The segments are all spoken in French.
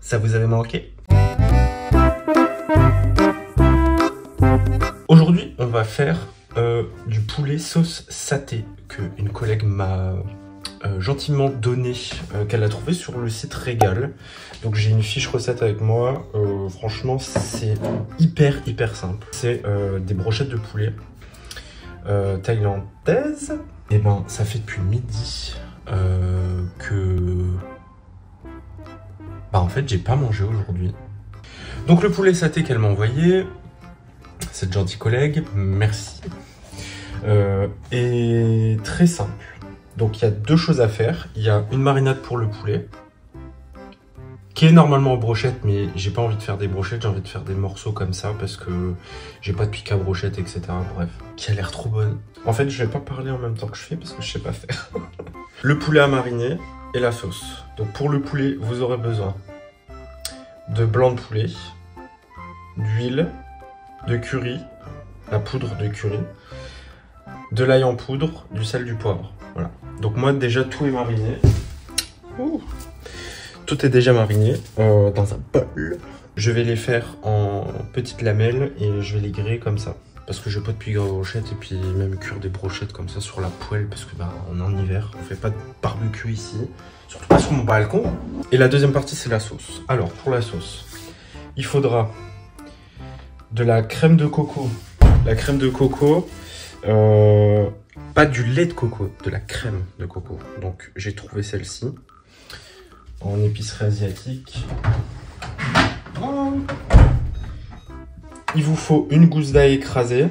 Ça vous avait manqué? Aujourd'hui, on va faire du poulet sauce saté que une collègue m'a gentiment donné, qu'elle a trouvé sur le site Régal. Donc j'ai une fiche recette avec moi. Franchement, c'est hyper simple. C'est des brochettes de poulet thaïlandaises. Et ben, ça fait depuis midi que en fait, j'ai pas mangé aujourd'hui. Donc le poulet saté qu'elle m'a envoyé, cette gentille collègue, merci. Est très simple. Donc il y a deux choses à faire. Il y a une marinade pour le poulet, qui est normalement en brochette, mais j'ai pas envie de faire des brochettes, j'ai envie de faire des morceaux comme ça, parce que j'ai pas de pic à brochette, etc. Bref, qui a l'air trop bonne. En fait, je vais pas parler en même temps que je fais, parce que je sais pas faire. Le poulet à mariner et la sauce. Donc pour le poulet, vous aurez besoin de blanc de poulet, d'huile, de curry, la poudre de curry, de l'ail en poudre, du sel, du poivre. Voilà. Donc moi déjà tout est mariné. Ouh. Tout est déjà mariné dans un bol. Je vais les faire en petites lamelles et je vais les griller comme ça. Parce que je n'ai pas de pic à brochette et puis même cuire des brochettes comme ça sur la poêle parce que bah, on est en hiver, on fait pas de barbecue ici. Surtout pas sur mon balcon. Et la deuxième partie c'est la sauce. Alors pour la sauce, il faudra de la crème de coco. La crème de coco, pas du lait de coco, de la crème de coco. Donc j'ai trouvé celle-ci en épicerie asiatique. Oh. Il vous faut une gousse d'ail écrasée,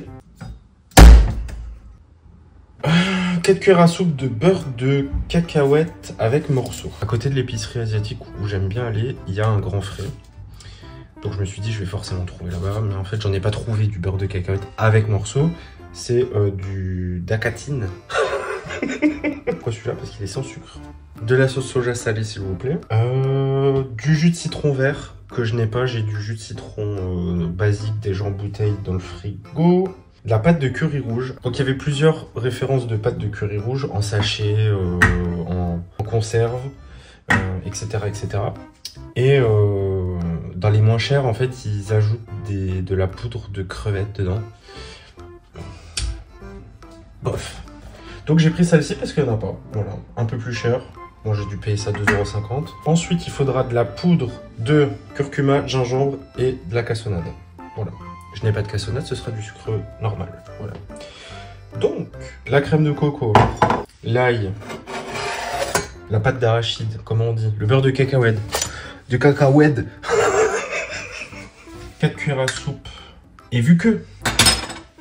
4 cuillères à soupe de beurre de cacahuète avec morceaux. À côté de l'épicerie asiatique où j'aime bien aller, il y a un grand frais. Donc je me suis dit je vais forcément trouver là-bas, mais en fait j'en ai pas trouvé du beurre de cacahuète avec morceaux. C'est du dacatine. Pourquoi celui-là? Parce qu'il est sans sucre. De la sauce soja salée s'il vous plaît. Du jus de citron vert que je n'ai pas. J'ai du jus de citron basique déjà en bouteille dans le frigo. De la pâte de curry rouge. Donc il y avait plusieurs références de pâte de curry rouge en sachet, en conserve, etc. etc. Et dans les moins chers en fait ils ajoutent de la poudre de crevettes dedans. Bof. Donc j'ai pris celle-ci parce qu'il n'y en a pas. Voilà, un peu plus cher. Moi j'ai dû payer ça 2,50 €. Ensuite il faudra de la poudre de curcuma, gingembre et de la cassonade. Voilà. Je n'ai pas de cassonade, ce sera du sucre normal. Voilà. Donc la crème de coco, l'ail, la pâte d'arachide, comment on dit, le beurre de cacahuète. Du cacahuète. 4 cuillères à soupe. Et vu que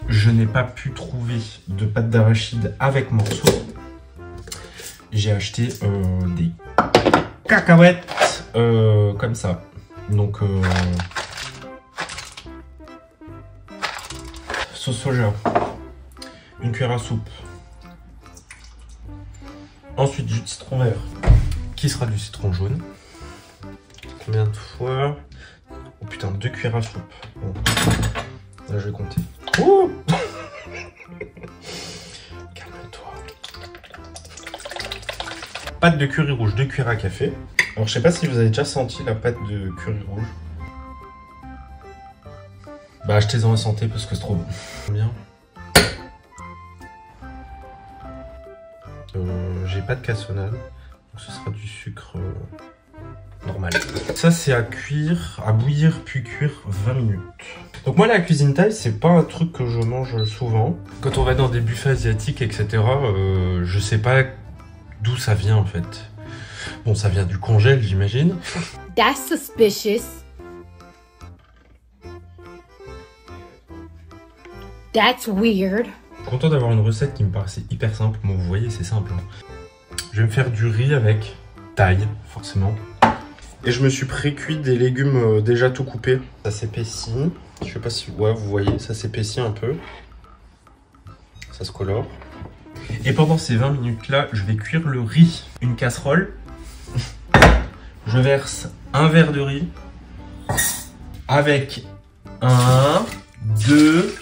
je n'ai pas pu trouver de pâte d'arachide avec morceaux, j'ai acheté des cacahuètes comme ça. Donc sauce soja, une cuillère à soupe. Ensuite jus de citron vert, qui sera du citron jaune. Combien de fois? Oh putain, 2 cuillères à soupe. Bon. Là je vais compter. Ouh. Calme-toi. Pâte de curry rouge, 2 cuillères à café. Alors je sais pas si vous avez déjà senti la pâte de curry rouge. Bah achetez-en à santé parce que c'est trop bon. Combien? J'ai pas de cassonade, donc ce sera du sucre normal. Ça c'est à cuire, à bouillir puis cuire 20 minutes. Donc moi la cuisine thaï c'est pas un truc que je mange souvent. Quand on va dans des buffets asiatiques etc, je sais pas d'où ça vient en fait. Bon ça vient du congèle j'imagine. That's suspicious. That's weird. Content d'avoir une recette qui me paraissait hyper simple. Bon vous voyez c'est simple. Hein. Je vais me faire du riz avec thaï forcément. Et je me suis pré-cuit des légumes déjà tout coupés. Ça s'épaissit. Je sais pas si ouais, vous voyez, ça s'épaissit un peu. Ça se colore. Et pendant ces 20 minutes là, je vais cuire le riz. Une casserole. Je verse un verre de riz. Avec 2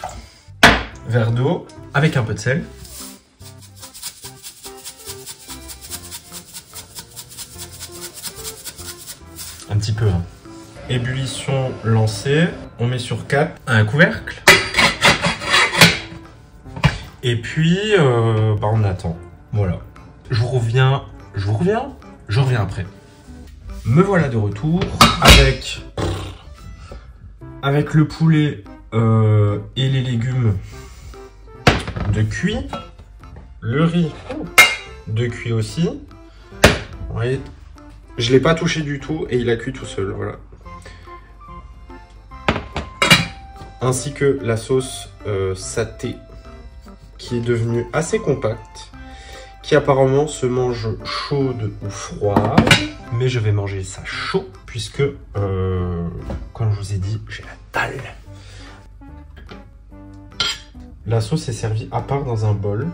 verres d'eau. Avec un peu de sel. Un petit peu. Hein. Ébullition lancée. On met sur 4 un couvercle. Et puis, on attend. Voilà. Je reviens après. Me voilà de retour avec le poulet et les légumes de cuit. Le riz de cuit aussi. Vous voyez, je ne l'ai pas touché du tout et il a cuit tout seul. Voilà. Ainsi que la sauce saté qui est devenue assez compacte, qui apparemment se mange chaude ou froide. Mais je vais manger ça chaud puisque, comme je vous ai dit, j'ai la dalle. La sauce est servie à part dans un bol.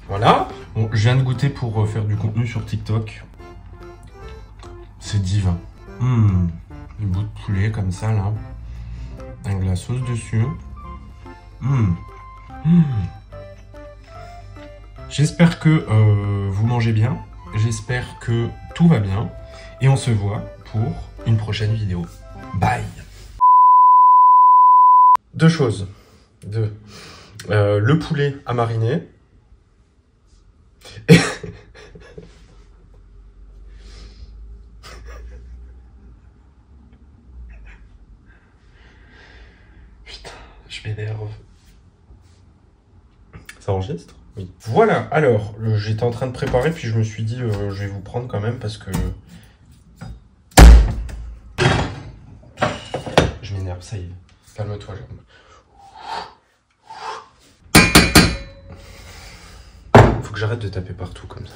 Voilà. Bon, je viens de goûter pour faire du contenu sur TikTok. C'est divin. Des bouts de poulet comme ça là, avec la sauce dessus. J'espère que vous mangez bien. J'espère que tout va bien. Et on se voit pour une prochaine vidéo. Bye. Deux choses. Le poulet à mariner. Putain, je m'énerve. Ça enregistre? Oui. Voilà, alors, j'étais en train de préparer, puis je me suis dit, je vais vous prendre quand même, parce que... Je m'énerve, ça y est. Calme-toi, Jérôme. Faut que j'arrête de taper partout comme ça.